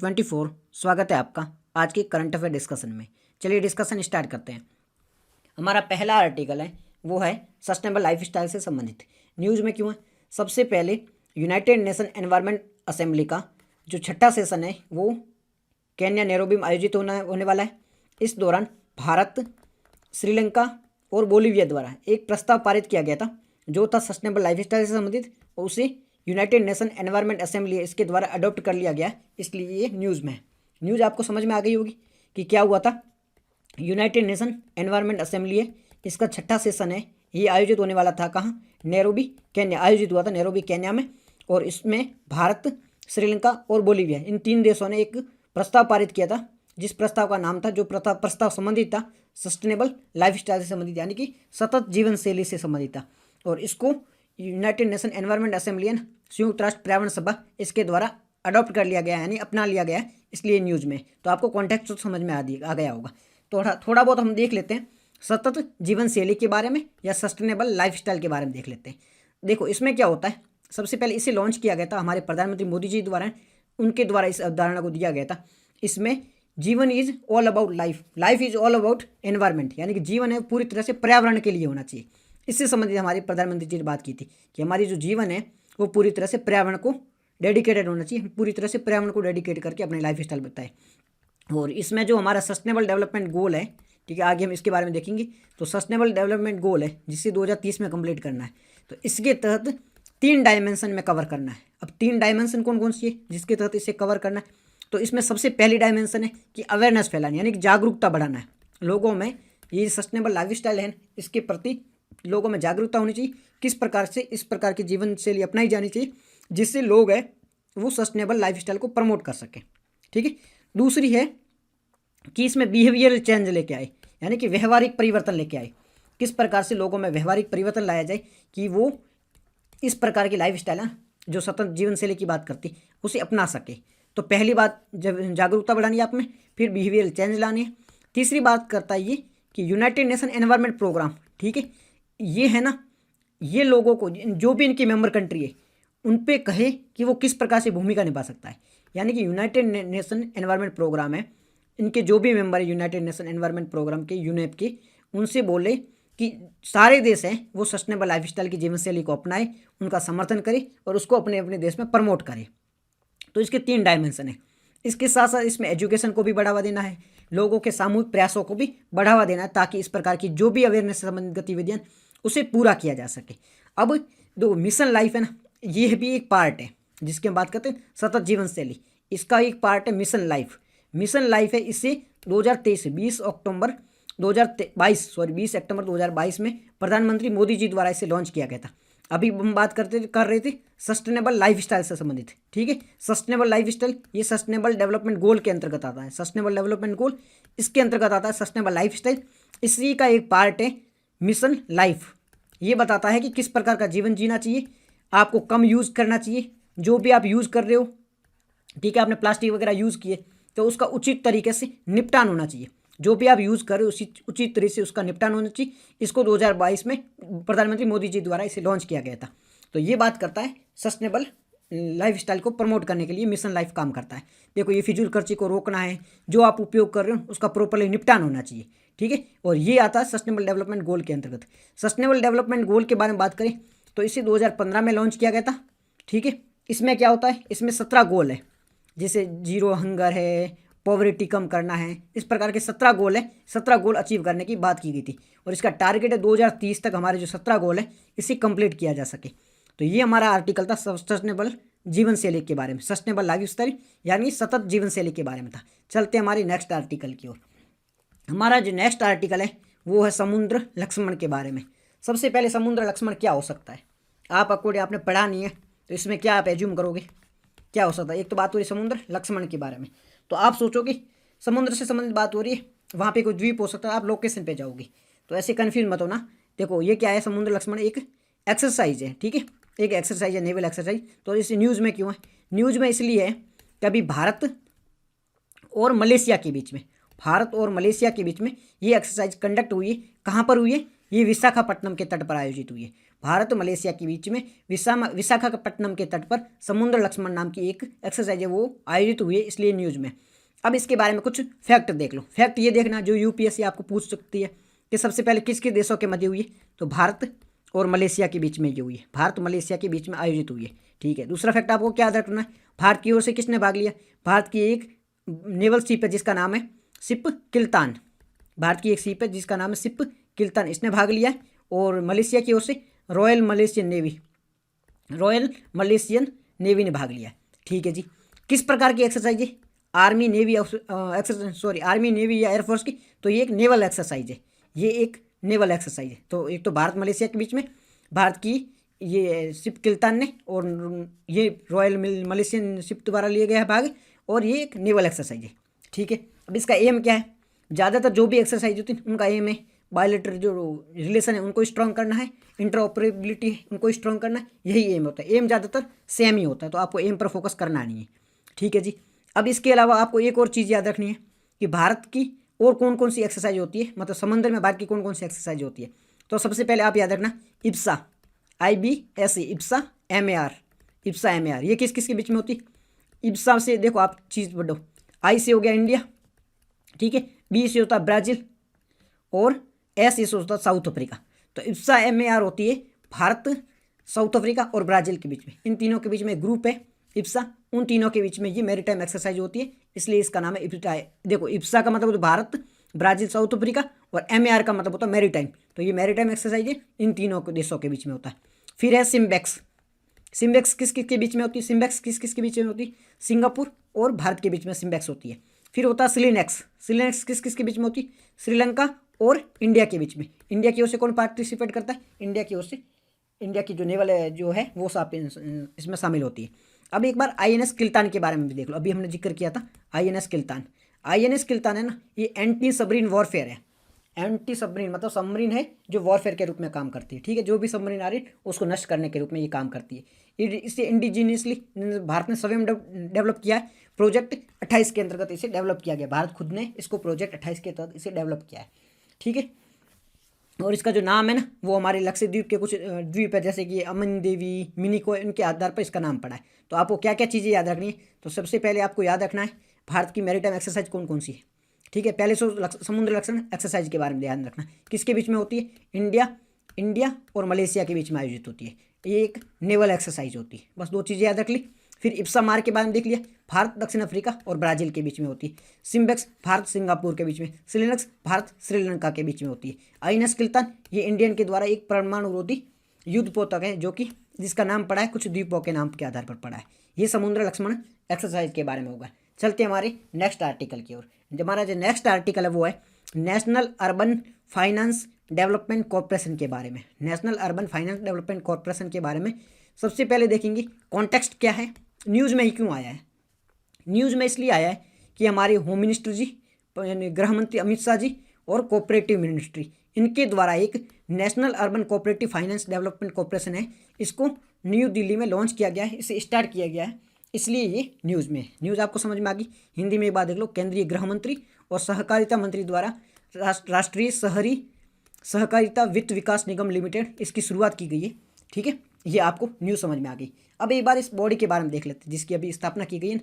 24। स्वागत है आपका आज की करंट अफेयर डिस्कशन में। चलिए डिस्कशन स्टार्ट करते हैं। हमारा पहला आर्टिकल है वो है सस्टेनेबल लाइफस्टाइल से संबंधित। न्यूज़ में क्यों है? सबसे पहले यूनाइटेड नेशन एनवायरनमेंट असेंबली का जो छठा सेशन है वो केन्या नैरोबी में आयोजित होने वाला है। इस दौरान भारत, श्रीलंका और बोलीविया द्वारा एक प्रस्ताव पारित किया गया था जो था सस्टेनेबल लाइफस्टाइल से संबंधित, और उसे यूनाइटेड नेशन एनवायरनमेंट असेंबली इसके द्वारा अडॉप्ट कर लिया गया है, इसलिए ये न्यूज़ में है। न्यूज़ आपको समझ में आ गई होगी कि क्या हुआ था। यूनाइटेड नेशन एनवायरनमेंट असेंबली है, इसका छठा सेशन है, ये आयोजित होने वाला था कहाँ? नैरोबी केन्या आयोजित हुआ था, नैरोबी केन्या में। और इसमें भारत, श्रीलंका और बोलीविया इन तीन देशों ने एक प्रस्ताव पारित किया था, जिस प्रस्ताव का नाम था, जो प्रस्ताव संबंधित था सस्टेनेबल लाइफस्टाइल से संबंधित, यानी कि सतत जीवन शैली से संबंधित था। और इसको United nation environment assembly and संयुक्त राष्ट्र पर्यावरण सभा इसके द्वारा अडॉप्ट कर लिया गया है, यानी अपना लिया गया है, इसलिए न्यूज़ में। तो आपको कॉन्टेक्स्ट तो समझ में आ गया होगा। थोड़ा बहुत हम देख लेते हैं सतत जीवन शैली के बारे में या सस्टेनेबल लाइफस्टाइल के बारे में देख लेते हैं। देखो इसमें क्या होता है। सबसे पहले इसे लॉन्च किया गया था हमारे प्रधानमंत्री मोदी जी द्वारा, उनके द्वारा इस अवधारणा को दिया गया था। इसमें जीवन is all about life, life is all about environment, यानी कि जीवन है पूरी तरह से पर्यावरण के लिए होना चाहिए। इससे संबंधित हमारे प्रधानमंत्री जी ने बात की थी कि हमारी जो जीवन है वो पूरी तरह से पर्यावरण को डेडिकेटेड होना चाहिए, पूरी तरह से पर्यावरण को डेडिकेट करके अपने लाइफ स्टाइल बताए। और इसमें जो हमारा सस्टेनेबल डेवलपमेंट गोल है, ठीक है, आगे हम इसके बारे में देखेंगे। तो सस्टेनेबल डेवलपमेंट गोल है जिसे 2030 में कंप्लीट करना है। तो इसके तहत 3 डायमेंशन में कवर करना है। अब 3 डायमेंशन कौन कौन सी है जिसके तहत इसे कवर करना है? तो इसमें सबसे पहली डायमेंशन है कि अवेयरनेस फैलानी, यानी कि जागरूकता बढ़ाना है लोगों में। ये सस्टेनेबल लाइफस्टाइल है, इसके प्रति लोगों में जागरूकता होनी चाहिए, किस प्रकार से इस प्रकार की जीवन शैली अपनाई जानी चाहिए जिससे लोग हैं वो सस्टेनेबल लाइफस्टाइल को प्रमोट कर सकें। ठीक है। दूसरी है कि इसमें बिहेवियरल चेंज लेके आए, यानी कि व्यवहारिक परिवर्तन लेके आए। किस प्रकार से लोगों में व्यवहारिक परिवर्तन लाया जाए कि वो इस प्रकार की लाइफस्टाइल है जो सतत जीवन शैली की बात करती उसे अपना सके। तो पहली बात जागरूकता बढ़ानी है आप में, फिर बिहेवियरल चेंज लानी है। तीसरी बात करता है ये कि यूनाइटेड नेशन एनवायरनमेंट प्रोग्राम, ठीक है, ये है ना, ये लोगों को जो भी इनकी मेंबर कंट्री है उन पे कहे कि वो किस प्रकार से भूमिका निभा सकता है। यानी कि यूनाइटेड नेशन एनवायरनमेंट प्रोग्राम है, इनके जो भी मेंबर है यूनाइटेड नेशन एनवायरनमेंट प्रोग्राम के, यूनेप के, उनसे बोले कि सारे देश हैं वो सस्टेनेबल लाइफस्टाइल की जीवन शैली को अपनाए, उनका समर्थन करे और उसको अपने अपने देश में प्रमोट करे। तो इसके 3 डायमेंशन है। इसके साथ साथ इसमें एजुकेशन को भी बढ़ावा देना है, लोगों के सामूहिक प्रयासों को भी बढ़ावा देना है, ताकि इस प्रकार की जो भी अवेयरनेस से संबंधित गतिविधियां उसे पूरा किया जा सके। अब जो मिशन लाइफ है ना, ये भी एक पार्ट है जिसकी हम बात करते हैं सतत जीवन शैली, इसका एक पार्ट है मिशन लाइफ। मिशन लाइफ है, इसे 2023 20 अक्टूबर 2022 में प्रधानमंत्री मोदी जी द्वारा इसे लॉन्च किया गया था। अभी हम बात कर रहे थे सस्टेनेबल लाइफस्टाइल से संबंधित, ठीक है। सस्टेनेबल लाइफस्टाइल ये सस्टेनेबल डेवलपमेंट गोल के अंतर्गत आता है, सस्टेनेबल डेवलपमेंट गोल इसके अंतर्गत आता है सस्टेनेबल लाइफस्टाइल, इसी का एक पार्ट है मिशन लाइफ। ये बताता है कि किस प्रकार का जीवन जीना चाहिए, आपको कम यूज़ करना चाहिए, जो भी आप यूज़ कर रहे हो, ठीक है, आपने प्लास्टिक वगैरह यूज़ किए तो उसका उचित तरीके से निपटान होना चाहिए, जो भी आप यूज़ कर रहे हो उसी उचित तरीके से उसका निपटान होना चाहिए। इसको 2022 में प्रधानमंत्री मोदी जी द्वारा इसे लॉन्च किया गया था। तो ये बात करता है सस्टेनेबल लाइफस्टाइल को प्रमोट करने के लिए मिशन लाइफ काम करता है। देखो ये फिजूल खर्ची को रोकना है, जो आप उपयोग कर रहे हो उसका प्रॉपरली निपटान होना चाहिए, ठीक है। और ये आता है सस्टेनेबल डेवलपमेंट गोल के अंतर्गत। सस्टेनेबल डेवलपमेंट गोल के बारे में बात करें तो इसे 2015 में लॉन्च किया गया था, ठीक है। इसमें क्या होता है, इसमें 17 गोल है, जैसे जीरो हंगर है, पॉवर्टी कम करना है, इस प्रकार के 17 गोल है। 17 गोल अचीव करने की बात की गई थी और इसका टारगेट है 2030 तक हमारे जो 17 गोल है इसे कंप्लीट किया जा सके। तो ये हमारा आर्टिकल था सस्टेनेबल जीवन शैली के बारे में, सस्टेनेबल लाइफस्टाइल यानी सतत जीवन शैली के बारे में था। चलते हमारे नेक्स्ट आर्टिकल की ओर। हमारा जो नेक्स्ट आर्टिकल है वो है समुद्र लक्ष्मण के बारे में। सबसे पहले समुद्र लक्ष्मण क्या हो सकता है, आप अकॉर्डिंग आपने पढ़ा नहीं है तो इसमें क्या आप एज्यूम करोगे क्या हो सकता है? एक तो बात हो रही समुद्र लक्ष्मण के बारे में, तो आप सोचोगे समुद्र से संबंधित बात हो रही है, वहाँ पे कोई द्वीप हो सकता है, आप लोकेशन पे जाओगे, तो ऐसे कन्फ्यूज मत होना। देखो ये क्या है, समुद्र लक्ष्मण एक एक्सरसाइज है, ठीक है, एक एक्सरसाइज है, नेवल एक्सरसाइज। तो इस न्यूज़ में क्यों है? न्यूज़ में इसलिए है कि अभी भारत और मलेशिया के बीच में ये एक्सरसाइज कंडक्ट हुई है। कहाँ पर हुई है? ये विशाखापट्टनम के तट पर आयोजित हुई है। भारत मलेशिया के बीच में विशाखापट्टनम के तट पर समुद्र लक्ष्मण नाम की एक एक्सरसाइज है वो आयोजित हुई है, इसलिए न्यूज़ में। अब इसके बारे में कुछ फैक्ट देख लो। फैक्ट ये देखना जो यूपीएससी आपको पूछ सकती है कि सबसे पहले किसके देशों के मध्य हुई है, तो भारत और मलेशिया के बीच में ये हुई है, भारत मलेशिया के बीच में आयोजित हुई है। ठीक है, दूसरा फैक्ट आपको क्या याद रखना है, भारत की ओर से किसने भाग लिया, भारत की एक नेवल शिप है जिसका नाम है शिप किल्तान। भारत की एक शिप है जिसका नाम है शिप किल्तान, इसने भाग लिया है। और मलेशिया की ओर से रॉयल मलेशियन नेवी ने भाग लिया है। ठीक है जी, किस प्रकार की एक्सरसाइज है, आर्मी नेवी या एयरफोर्स की, तो ये एक नेवल एक्सरसाइज है, ये एक नेवल एक्सरसाइज है। तो एक तो भारत मलेशिया के बीच में भारत की ये शिप किल्तान ने और ये रॉयल मलेशियन शिप द्वारा लिया गया है भाग, और ये एक नेवल एक्सरसाइज है। ठीक है, अब इसका एम क्या है, ज़्यादातर जो भी एक्सरसाइज होती है उनका एम है बायोलेटरल जो रिलेशन है उनको स्ट्रॉन्ग करना है, इंटरऑपरेबिलिटी है उनको स्ट्रॉन्ग करना है, यही एम होता है। एम ज़्यादातर सेम ही होता है, तो आपको एम पर फोकस करना नहीं है। ठीक है जी, अब इसके अलावा आपको एक और चीज़ याद रखनी है कि भारत की और कौन कौन सी एक्सरसाइज होती है, मतलब समंदर में भारत की कौन कौन सी एक्सरसाइज होती है। तो सबसे पहले आप याद रखना इब्सा, IBSA, इब्सा MAR, ये किस किस के बीच में होती है। इब्सा से देखो आप चीज़ बढ़ो, आई से हो गया इंडिया, ठीक है, बी से होता है ब्राज़ील, और एस से होता है साउथ अफ्रीका। तो इब्सा MAR होती है भारत, साउथ अफ्रीका और ब्राज़ील के बीच में, इन तीनों के बीच में ग्रुप है इब्सा, उन तीनों के बीच में ये मैरीटाइम एक्सरसाइज होती है, इसलिए इसका नाम है इब्सा। देखो इब्सा का मतलब भारत, ब्राज़ील, साउथ अफ्रीका, और MAR का मतलब होता है मैरीटाइम, तो ये मैरीटाइम एक्सरसाइज है इन तीनों देशों के बीच में होता है। फिर है सिम्बेक्स, किस किस के बीच में होती है, सिम्बेक्स किस किस के बीच में होती है, सिंगापुर और भारत के बीच में सिम्बेक्स होती है। फिर होता है सिलिनेक्स किस किस के बीच में होती है, श्रीलंका और इंडिया के बीच में। इंडिया की ओर से कौन पार्टिसिपेट करता है, इंडिया की ओर से इंडिया की जो नेवल जो है वो इसमें शामिल होती है। अब एक बार INS किल्तान के बारे में भी देख लो, अभी हमने जिक्र किया था INS किल्तान है ना, ये एंटी सबमरीन वॉरफेयर है। एंटी सबमरीन मतलब सबमरीन है जो वॉरफेयर के रूप में काम करती है। ठीक है, जो भी सबमरीन आ रही है उसको नष्ट करने के रूप में ये काम करती है। इसे इंडिजीनियसली भारत ने स्वयं डेवलप किया है, प्रोजेक्ट 28 के अंतर्गत इसे डेवलप किया गया, भारत खुद ने इसको प्रोजेक्ट 28 के तहत इसे डेवलप किया है। ठीक है, और इसका जो नाम है ना वो हमारे लक्षद्वीप के कुछ द्वीप है जैसे कि अमन देवी, मिनिको, इनके आधार पर इसका नाम पड़ा है। तो आपको क्या क्या चीज़ें याद रखनी है, तो सबसे पहले आपको याद रखना है भारत की मैरीटाइम एक्सरसाइज कौन कौन सी है। ठीक है, पहले समुद्र लक्षण एक्सरसाइज के बारे में ध्यान रखना, किसके बीच में होती है, इंडिया और मलेशिया के बीच में आयोजित होती है, ये एक नेवल एक्सरसाइज होती है। बस 2 चीज़ें याद रख ली। फिर इब्सा मार के बारे में देख लिया, भारत दक्षिण अफ्रीका और ब्राज़ील के बीच में होती है। सिम्बेक्स भारत सिंगापुर के बीच में, सिलिनेक्स भारत श्रीलंका के बीच में होती है। INS किल्तान ये इंडियन के द्वारा एक परमाणुरोधी युद्धपोतक है जो कि जिसका नाम पड़ा है कुछ द्वीपों के नाम के आधार पर पड़ा है। ये समुद्र लक्ष्मण एक्सरसाइज के बारे में होगा। चलते हमारे नेक्स्ट आर्टिकल की ओर। हमारा जो नेक्स्ट आर्टिकल है वो है national urban finance development corporation के बारे में। National urban finance development corporation के बारे में सबसे पहले देखेंगे कॉन्टेक्स्ट क्या है, न्यूज़ में ही क्यों आया है। न्यूज़ में इसलिए आया है कि हमारे होम मिनिस्टर जी यानी गृह मंत्री अमित शाह जी और कोऑपरेटिव मिनिस्ट्री इनके द्वारा एक national urban cooperative finance development corporation है, इसको न्यू दिल्ली में लॉन्च किया गया है, इसे स्टार्ट किया गया है, इसलिए ये न्यूज़ में। न्यूज़ आपको समझ में आ गई। हिंदी में एक बात देख लो, केंद्रीय गृह मंत्री और सहकारिता मंत्री द्वारा राष्ट्रीय शहरी सहकारिता वित्त विकास निगम लिमिटेड इसकी शुरुआत की गई है। ठीक है, ये आपको न्यूज़ समझ में आ गई। अब एक बार इस बॉडी के बारे में देख लेते हैं जिसकी अभी स्थापना की गई है,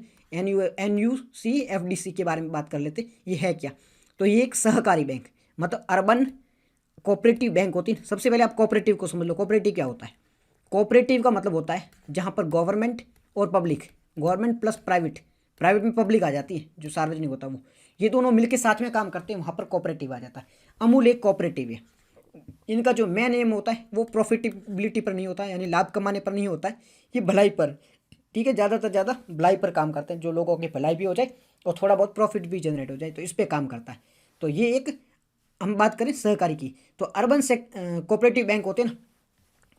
NUCFDC के बारे में बात कर लेते हैं। ये है क्या, तो ये एक सहकारी बैंक मतलब अर्बन कोऑपरेटिव बैंक होती है। सबसे पहले आप कोऑपरेटिव को समझ लो, कोऑपरेटिव क्या होता है। कोऑपरेटिव का मतलब होता है जहाँ पर गवर्नमेंट और पब्लिक, गवर्नमेंट प्लस प्राइवेट में पब्लिक आ जाती है, जो सार्वजनिक होता है वो, ये दोनों मिलकर साथ में काम करते हैं, वहाँ पर कोऑपरेटिव आ जाता है। अमूल एक कोऑपरेटिव है। इनका जो मेन एम होता है वो प्रॉफिटेबिलिटी पर नहीं होता है, यानी लाभ कमाने पर नहीं होता है, ये भलाई पर। ठीक है, ज़्यादातर ज़्यादा भलाई पर काम करते हैं, जो लोगों की भलाई भी हो जाए और थोड़ा बहुत प्रॉफिट भी जनरेट हो जाए, तो इस पर काम करता है। तो ये एक हम बात करें सहकारी की, तो अर्बन कोऑपरेटिव बैंक होते हैं ना,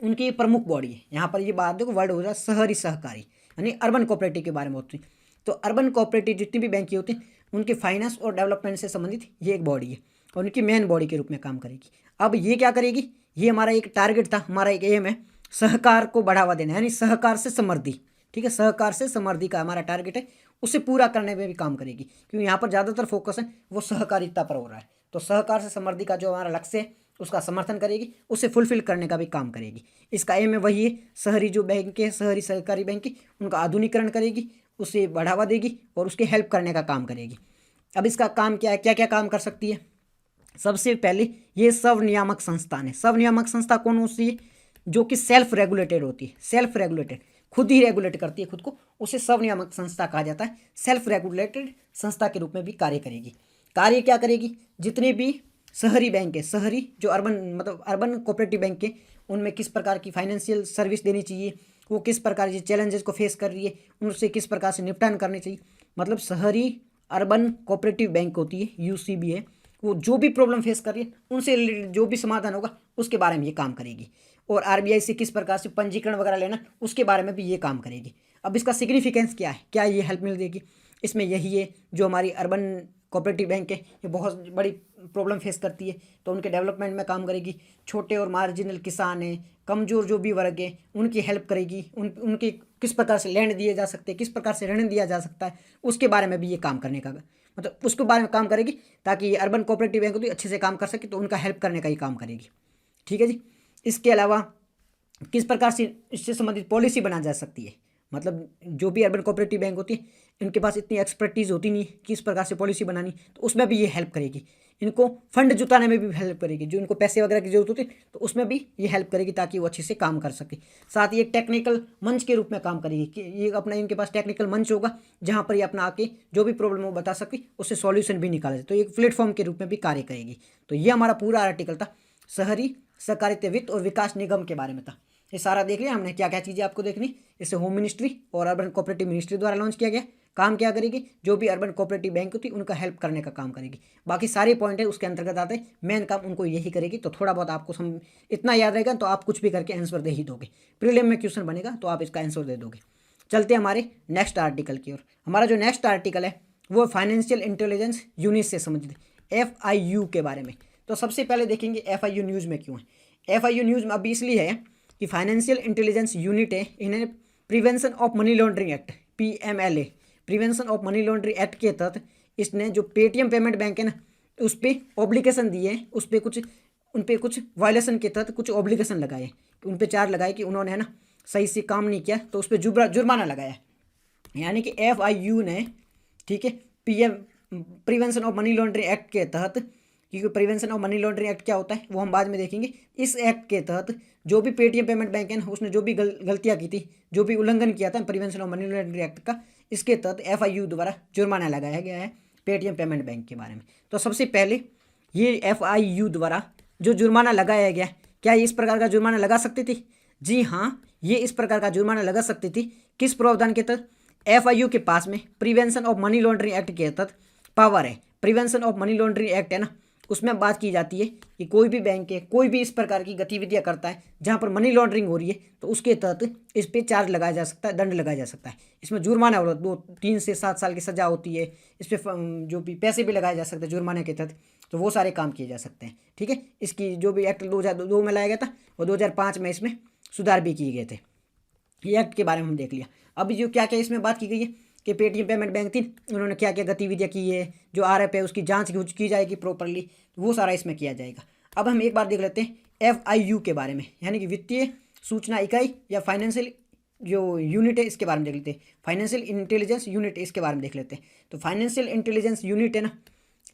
उनकी ये प्रमुख बॉडी है। यहाँ पर ये बात देखो वर्ड हो जाए शहरी सहकारी, यानी अर्बन कोऑपरेटिव के बारे में होती है। तो अर्बन कोऑपरेटिव जितनी भी बैंक होती हैं उनके फाइनेंस और डेवलपमेंट से संबंधित ये एक बॉडी है और उनकी मेन बॉडी के रूप में काम करेगी। अब ये क्या करेगी, ये हमारा एक टारगेट था, हमारा एक एम है सहकार को बढ़ावा देना, यानी सहकार से समृद्धि। ठीक है, सहकार से समृद्धि का हमारा टारगेट है, उसे पूरा करने में भी काम करेगी, क्योंकि यहाँ पर ज़्यादातर फोकस है वो सहकारिता पर हो रहा है। तो सहकार से समृद्धि का जो हमारा लक्ष्य है तो उसका समर्थन करेगी, उसे फुलफिल करने का भी काम करेगी। इसका एम है वही है, शहरी जो बैंक है, शहरी सरकारी बैंक है, उनका आधुनिकीकरण करेगी, उसे बढ़ावा देगी और उसके हेल्प करने का काम करेगी। अब इसका काम क्या है, क्या क्या काम कर सकती है? सबसे पहले ये स्वनियामक संस्थान है। स्वनियामक संस्था कौन होती है? जो कि सेल्फ रेगुलेटेड होती है। सेल्फ रेगुलेटेड, खुद ही रेगुलेट करती है खुद को, उसे स्वनियामक संस्था कहा जाता है। सेल्फ रेगुलेटेड संस्था के रूप में भी कार्य करेगी। कार्य क्या करेगी? जितने भी शहरी बैंक है, शहरी जो अर्बन मतलब अर्बन कोऑपरेटिव बैंक है, उनमें किस प्रकार की फाइनेंशियल सर्विस देनी चाहिए, वो किस प्रकार के चैलेंजेस को फेस कर रही है, उनसे किस प्रकार से निपटान करनी चाहिए। मतलब शहरी अर्बन कोऑपरेटिव बैंक होती है, यूसीबी है, वो जो भी प्रॉब्लम फेस कर रही है उनसे रिलेटेड जो भी समाधान होगा उसके बारे में ये काम करेगी। और आरबीआई से किस प्रकार से पंजीकरण वगैरह लेना, उसके बारे में भी ये काम करेगी। अब इसका सिग्निफिकेंस क्या है, क्या ये हेल्प मिल देगी? इसमें यही है, जो हमारी अर्बन कोऑपरेटिव बैंक है ये बहुत बड़ी प्रॉब्लम फेस करती है, तो उनके डेवलपमेंट में काम करेगी। छोटे और मार्जिनल किसान हैं, कमज़ोर जो भी वर्ग है, उनकी हेल्प करेगी। उनके किस प्रकार से लैंड दिए जा सकते हैं, किस प्रकार से ऋण दिया जा सकता है, उसके बारे में भी ये काम करने का मतलब उसके बारे में काम करेगी, ताकि ये अर्बन कोऑपरेटिव बैंक होती है अच्छे से काम कर सके, तो उनका हेल्प करने का ही काम करेगी। ठीक है जी। इसके अलावा किस प्रकार से इससे संबंधित पॉलिसी बनाई जा सकती है, मतलब जो भी अर्बन कोऑपरेटिव बैंक होती है इनके पास इतनी एक्सपर्टीज़ होती नहीं किस प्रकार से पॉलिसी बनानी, तो उसमें भी ये हेल्प करेगी। इनको फंड जुटाने में भी हेल्प करेगी, जो इनको पैसे वगैरह की जरूरत होती है तो उसमें भी ये हेल्प करेगी, ताकि वो अच्छे से काम कर सके। साथ ही एक टेक्निकल मंच के रूप में काम करेगी कि ये अपना इनके पास टेक्निकल मंच होगा, जहाँ पर ये अपना आके जो भी प्रॉब्लम वो बता सके, उससे सॉल्यूशन भी निकाला जाए, तो एक प्लेटफॉर्म के रूप में भी कार्य करेगी। तो ये हमारा पूरा आर्टिकल था, शहरी सहकारिता वित्त और विकास निगम के बारे में था। ये सारा देख लिया हमने, क्या क्या चीज़ें आपको देखनी। इसे होम मिनिस्ट्री और अर्बन कोऑपरेटिव मिनिस्ट्री द्वारा लॉन्च किया गया। काम क्या करेगी? जो भी अर्बन कोऑपरेटिव बैंक होती है उनका हेल्प करने का काम करेगी। बाकी सारे पॉइंट है उसके अंतर्गत आते हैं, मेन काम उनको यही करेगी। तो थोड़ा बहुत आपको इतना याद रहेगा तो आप कुछ भी करके आंसर दे ही दोगे। प्रीलिम में क्वेश्चन बनेगा तो आप इसका आंसर दे दोगे। चलते हैं हमारे नेक्स्ट आर्टिकल की ओर। हमारा जो नेक्स्ट आर्टिकल है वो फाइनेंशियल इंटेलिजेंस यूनिट से संबंधित FIU के बारे में। तो सबसे पहले देखेंगे FIU न्यूज़ में क्यों है। FIU न्यूज़ में अब इसलिए है कि फाइनेंशियल इंटेलिजेंस यूनिट है, इन्हें prevention of money laundering act PMLA, prevention of money laundering act के तहत इसने जो पेटीएम पेमेंट बैंक है ना, उस पर ऑब्लिगेशन दिए हैं, उन पर कुछ वायलेशन के तहत कुछ ऑब्लिगेशन लगाए, उन पर चार्ज लगाए कि उन्होंने है ना सही से काम नहीं किया, तो उस पर जुर्माना लगाया। यानी कि FIU ने, ठीक है, prevention of money laundering act के तहत, क्योंकि prevention of money laundering act क्या होता है वो हम बाद में देखेंगे। इस एक्ट के तहत जो भी पेटीएम पेमेंट बैंक है ना, उसने जो भी गलतियाँ की थी, जो भी उल्लंघन किया था prevention of money laundering act का, इसके तहत FIU द्वारा जुर्माना लगाया गया है पेटीएम पेमेंट बैंक के बारे में। तो सबसे पहले ये FIU द्वारा जो जुर्माना लगाया गया, क्या ये इस प्रकार का जुर्माना लगा सकती थी? जी हाँ, ये इस प्रकार का जुर्माना लगा सकती थी। किस प्रावधान के तहत? FIU के पास में prevention of money laundering act के तहत पावर है। Prevention of money laundering act है ना, उसमें बात की जाती है कि कोई भी बैंक है, कोई भी इस प्रकार की गतिविधियां करता है जहां पर मनी लॉन्ड्रिंग हो रही है, तो उसके तहत इस पे चार्ज लगाया जा सकता है, दंड लगाया जा सकता है। इसमें जुर्माना हो 2-3 से 7 साल की सजा होती है। इस पर जो भी पैसे भी लगाए जा सकते हैं जुर्माने के तहत, तो वो सारे काम किए जा सकते हैं। ठीक है, इसकी जो भी एक्ट 2002 में लाया गया था और 2005 में इसमें सुधार भी किए गए थे। ये एक्ट के बारे में हम देख लिया। अभी जो क्या क्या इसमें बात की गई है कि पेटीएम पेमेंट बैंक थी, उन्होंने क्या क्या गतिविधियाँ की है, जो RF है उसकी जांच की जाएगी प्रॉपरली, वो सारा इसमें किया जाएगा। अब हम एक बार देख लेते हैं FIU के बारे में, यानी कि वित्तीय सूचना इकाई या फाइनेंशियल जो यूनिट है इसके बारे में देख लेते हैं। फाइनेंशियल इंटेलिजेंस यूनिट इसके बारे में देख लेते हैं। तो फाइनेंशियल इंटेलिजेंस यूनिट है ना,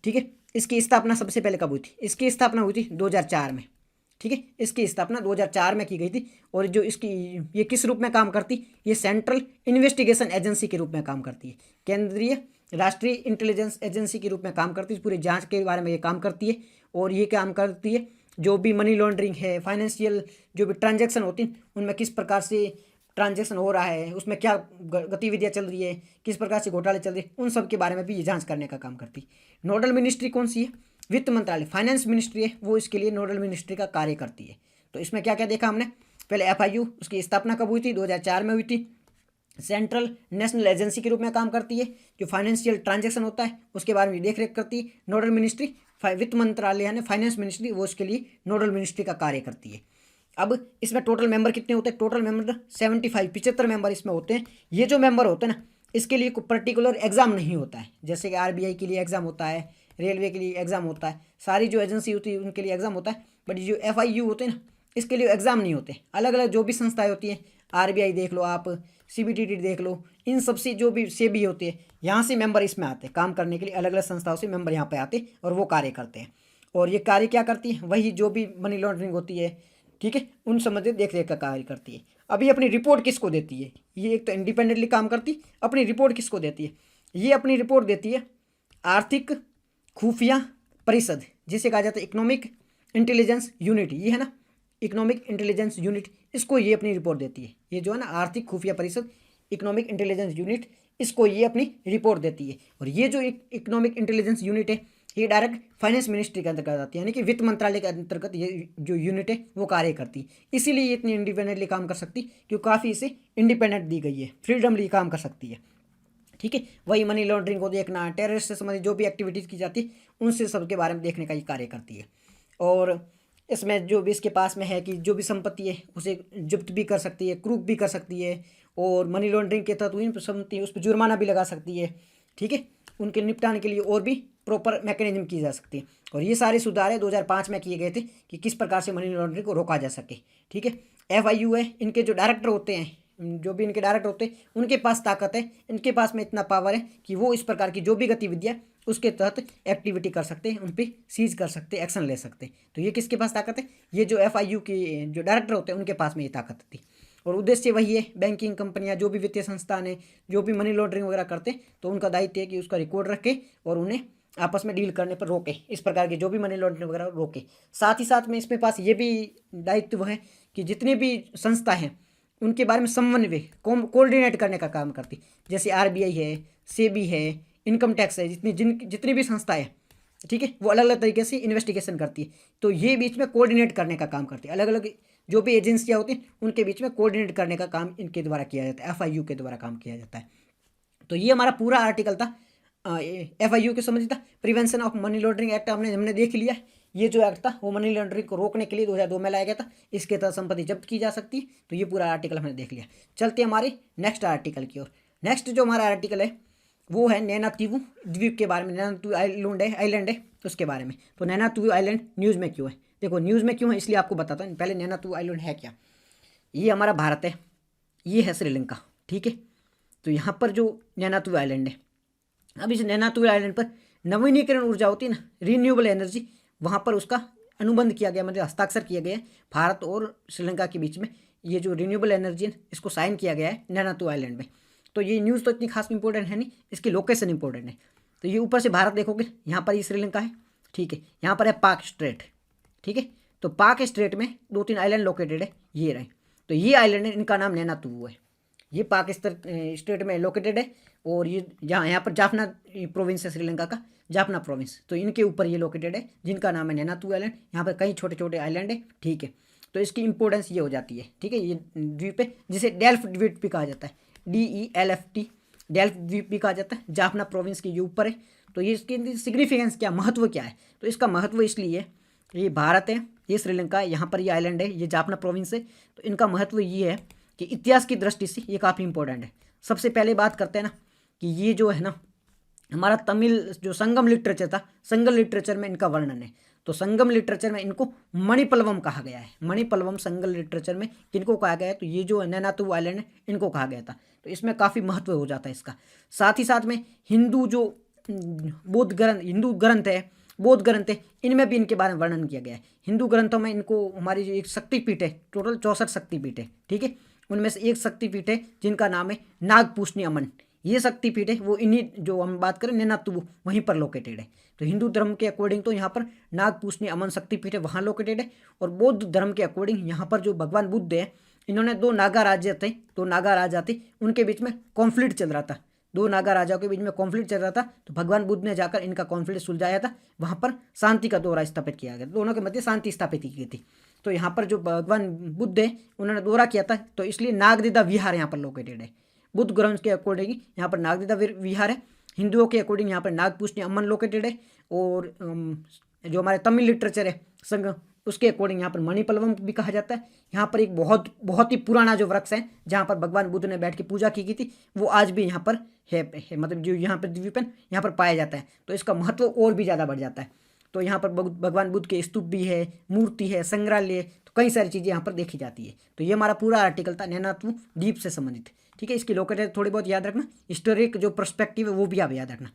ठीक है, इसकी स्थापना सबसे पहले कब हुई थी? इसकी स्थापना हुई थी 2004 में। ठीक है, इसकी स्थापना 2004 में की गई थी। और जो इसकी ये किस रूप में काम करती? ये सेंट्रल इन्वेस्टिगेशन एजेंसी के रूप में काम करती है, केंद्रीय राष्ट्रीय इंटेलिजेंस एजेंसी के रूप में काम करती है। पूरी जांच के बारे में ये काम करती है। और ये काम करती है जो भी मनी लॉन्ड्रिंग है, फाइनेंशियल जो भी ट्रांजैक्शन होती हैं उनमें किस प्रकार से ट्रांजैक्शन हो रहा है, उसमें क्या गतिविधियाँ चल रही है, किस प्रकार से घोटाले चल रहे हैं, उन सब के बारे में भी ये जाँच करने का काम करती है। नोडल मिनिस्ट्री कौन सी है? वित्त मंत्रालय, फाइनेंस मिनिस्ट्री है, वो इसके लिए नोडल मिनिस्ट्री का कार्य करती है। तो इसमें क्या क्या देखा हमने? पहले FIU, उसकी स्थापना कब हुई थी? 2004 में हुई थी। सेंट्रल नेशनल एजेंसी के रूप में काम करती है, जो फाइनेंशियल ट्रांजैक्शन होता है उसके बारे में देख रेख करती है। नोडल मिनिस्ट्री वित्त मंत्रालय यानी फाइनेंस मिनिस्ट्री, वो उसके लिए नोडल मिनिस्ट्री का कार्य करती है। अब इसमें टोटल मेंबर कितने होते हैं? टोटल मेंबर 75 मेंबर इसमें होते हैं। ये जो मेंबर होते हैं ना, इसके लिए कोई पर्टिकुलर एग्जाम नहीं होता है, जैसे कि RBI के लिए एग्जाम होता है, रेलवे के लिए एग्जाम होता है, सारी जो एजेंसी होती है उनके लिए एग्जाम होता है। बट जो FIU होते हैं ना, इसके लिए एग्ज़ाम नहीं होते। अलग अलग जो भी संस्थाएं होती हैं, RBI देख लो आप, CBDT देख लो, इन सब से जो भी SEBI होती है, यहाँ से मेंबर इसमें आते हैं काम करने के लिए। अलग अलग संस्थाओं से मेंबर यहाँ पे आते हैं और वो कार्य करते हैं। और ये कार्य क्या करती है, वही जो भी मनी लॉन्ड्रिंग होती है, ठीक है, उन संबंधित देख रेख का कार्य करती है। अभी अपनी रिपोर्ट किसको देती है, ये एक तो इंडिपेंडेंटली काम करती, अपनी रिपोर्ट किसको देती है, ये अपनी रिपोर्ट देती है आर्थिक खुफिया परिषद, जिसे कहा जाता है इकोनॉमिक इंटेलिजेंस यूनिट, ये है ना इकोनॉमिक इंटेलिजेंस यूनिट, इसको ये अपनी रिपोर्ट देती है। ये जो है ना आर्थिक खुफिया परिषद, इकोनॉमिक इंटेलिजेंस यूनिट, इसको ये अपनी रिपोर्ट देती है। और ये जो इकोनॉमिक इंटेलिजेंस यूनिट है, ये डायरेक्ट फाइनेंस मिनिस्ट्री के अंतर्गत आती है, यानी कि वित्त मंत्रालय के अंतर्गत ये जो यूनिट है वो कार्य करती है। इसीलिए ये इतनी इंडिपेंडेंटली काम कर सकती, क्योंकि काफ़ी इसे इंडिपेंडेंट दी गई है, फ्रीडमली काम कर सकती है, ठीक है। वही मनी लॉन्ड्रिंग को देखना, टेररिस्ट से संबंधित जो भी एक्टिविटीज़ की जाती है उनसे सबके बारे में देखने का ये कार्य करती है। और इसमें जो भी इसके पास में है कि जो भी संपत्ति है उसे जब्त भी कर सकती है, क्रूप भी कर सकती है, और मनी लॉन्ड्रिंग के तहत हुई संपत्ति उस पर जुर्माना भी लगा सकती है, ठीक है। उनके निपटाने के लिए और भी प्रॉपर मैकेनिज्म की जा सकती है। और ये सारे सुधार है 2005 में किए गए थे कि किस प्रकार से मनी लॉन्ड्रिंग को रोका जा सके, ठीक है। FIU है, इनके जो डायरेक्टर होते हैं, जो भी इनके डायरेक्टर होते हैं, उनके पास ताकत है, इनके पास में इतना पावर है कि वो इस प्रकार की जो भी गतिविधियाँ उसके तहत एक्टिविटी कर सकते हैं, उन पर सीज कर सकते हैं, एक्शन ले सकते हैं। तो ये किसके पास ताकत है, ये जो FIU के जो डायरेक्टर होते हैं उनके पास में ये ताकत थी। और उद्देश्य वही है, बैंकिंग कंपनियां, जो भी वित्तीय संस्थान है, जो भी मनी लॉन्ड्रिंग वगैरह करते हैं, तो उनका दायित्व है कि उसका रिकॉर्ड रखे और उन्हें आपस में डील करने पर रोके, इस प्रकार के जो भी मनी लॉन्ड्रिंग वगैरह रोके। साथ ही साथ में इसमें पास ये भी दायित्व है कि जितनी भी संस्था हैं उनके बारे में समन्वय कोऑर्डिनेट करने का काम करती, जैसे RBI है, SEBI है, इनकम टैक्स है, जितनी भी संस्थाएं हैं, ठीक है, वो अलग अलग तरीके से इन्वेस्टिगेशन करती है। तो ये बीच में कोऑर्डिनेट करने का काम करती है, अलग अलग जो भी एजेंसियाँ होती हैं उनके बीच में कोऑर्डिनेट करने का काम इनके द्वारा किया जाता है, FIU के द्वारा काम किया जाता है। तो ये हमारा पूरा आर्टिकल था FIU के संबंधित था। Prevention of money laundering act हमने देख लिया। ये जो एक्ट था वो मनी लॉन्ड्रिंग को रोकने के लिए 2002 में लाया गया था। इसके तहत संपत्ति जब्त की जा सकती है। तो ये पूरा आर्टिकल हमने देख लिया। चलते हमारे नेक्स्ट आर्टिकल की ओर। नेक्स्ट जो हमारा आर्टिकल है वो है नैना-तीवु द्वीप के बारे में। नैना-तीवु आइलैंड है उसके बारे में। तो नैना-तीवु आइलैंड न्यूज़ में क्यों है, देखो न्यूज़ में क्यों है इसलिए आपको बताता हूँ। पहले नैना-तीवु आइलैंड है क्या। ये हमारा भारत है, ये है श्रीलंका, ठीक है। तो यहाँ पर जो नैना-तीवु आइलैंड है, अब इस नैना-तीवु आइलैंड पर नवीनीकरण ऊर्जा होती है ना, रिन्यूएबल एनर्जी, वहाँ पर उसका अनुबंध किया गया, मतलब हस्ताक्षर किया गया है भारत और श्रीलंका के बीच में। ये जो रिन्यूएबल एनर्जी है इसको साइन किया गया है नैना-तीवु आइलैंड में। तो ये न्यूज़ तो इतनी खास इंपॉर्टेंट है नहीं, इसकी लोकेशन इंपॉर्टेंट है। तो ये ऊपर से भारत देखोगे, यहाँ पर ये श्रीलंका है, ठीक है। यहाँ पर है पाक स्ट्रेट, ठीक है। तो पाक स्ट्रेट में 2-3 आइलैंड लोकेटेड है, ये रहे। तो ये आइलैंड है, इनका नाम नैना-तीवु है। ये पाकिस्तान स्टेट में लोकेटेड है। और ये यहाँ पर जाफना प्रोविंस है श्रीलंका का, जाफना प्रोविंस, तो इनके ऊपर ये लोकेटेड है जिनका नाम है नैना-तीवु आइलैंड। यहाँ पर कई छोटे छोटे आइलैंड है, ठीक है। तो इसकी इंपॉर्टेंस ये हो जाती है, ठीक है। ये द्वीप है जिसे डेल्फ द्वीप भी कहा जाता है, DELFT, डेल्फ द्वीप भी कहा जाता है। जाफना प्रोविंस के ये ऊपर है। तो ये इसकी सिग्निफिकेंस क्या, महत्व क्या है, तो इसका महत्व इसलिए है, ये भारत है, ये श्रीलंका है, यहाँ पर ये आइलैंड है, ये जाफना प्रोविंस है। तो इनका महत्व ये है कि इतिहास की दृष्टि से ये काफ़ी इंपॉर्टेंट है। सबसे पहले बात करते हैं ना कि ये जो है ना हमारा तमिल जो संगम लिटरेचर था, संगम लिटरेचर में इनका वर्णन है। तो संगम लिटरेचर में इनको मणिपल्लवम कहा गया है। मणिपल्लवम संगम लिटरेचर में किनको कहा गया है, तो ये जो नैना-तीवु आइलैंड है इनको कहा गया था। तो इसमें काफ़ी महत्व हो जाता है इसका। साथ ही साथ में हिंदू जो हिंदू ग्रंथ है, बौद्ध ग्रंथ है, इनमें भी इनके बारे में वर्णन किया गया है। हिंदू ग्रंथों में इनको हमारी जो एक शक्तिपीठ है, टोटल 64 शक्तिपीठ है, ठीक है। उनमें से एक शक्तिपीठ है जिनका नाम है नागपूषणी अमन। ये शक्तिपीठ है वो इन्हीं, जो हम बात करें नैना-तीवु, वहीं पर लोकेटेड है। तो हिंदू धर्म के अकॉर्डिंग तो यहाँ पर नागपूषणी अमन शक्तिपीठ है, वहाँ लोकेटेड है। और बौद्ध धर्म के अकॉर्डिंग यहाँ पर जो भगवान बुद्ध है, इन्होंने 2 नागा राज्य थे, 2 नागा राजा थे, उनके बीच में कॉन्फ्लिक्ट चल रहा था। 2 नागा राजाओं के बीच में कॉन्फ्लिक्ट चल रहा था। तो भगवान बुद्ध ने जाकर इनका कॉन्फ्लिक्ट सुलझाया था, वहाँ पर शांति का दौरा स्थापित किया गया, दोनों के मध्य शांति स्थापित की गई थी। तो यहाँ पर जो भगवान बुद्ध है उन्होंने दौरा किया था, तो इसलिए नागदेदा विहार यहाँ पर लोकेटेड है। बुद्ध ग्रंथ के अकॉर्डिंग यहाँ पर नागदेदा विहार है, हिंदुओं के अकॉर्डिंग यहाँ पर नागपूषणी अमन लोकेटेड है। और जो हमारे तमिल लिटरेचर है संग, उसके अकॉर्डिंग यहाँ पर मणिपल्लवम भी कहा जाता है। यहाँ पर एक बहुत ही पुराना जो वृक्ष है जहाँ पर भगवान बुद्ध ने बैठ के पूजा की गई थी, वो आज भी यहाँ पर है, मतलब जो यहाँ पर द्वीप है यहाँ पर पाया जाता है। तो इसका महत्व और भी ज़्यादा बढ़ जाता है। तो यहाँ पर भगवान बुद्ध के स्तूप भी है, मूर्ति है, संग्रहालय, तो कई सारी चीज़ें यहाँ पर देखी जाती है। तो ये हमारा पूरा आर्टिकल था नैनात्मू द्वीप से संबंधित। ठीक है, इसकी लोकेलिटी थोड़ी बहुत याद रखना, हिस्टोरिक जो पर्सपेक्टिव है वो भी आप याद रखना।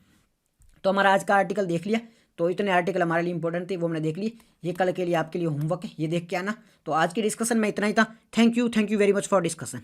तो हमारा आज का आर्टिकल देख लिया, तो इतने आर्टिकल हमारे लिए इंपॉर्टेंट थे वो हमने देख लिए। ये कल के लिए आपके लिए होमवर्क है, ये देख के आना। तो आज की डिस्कशन में इतना ही था। Thank you very much for discussion.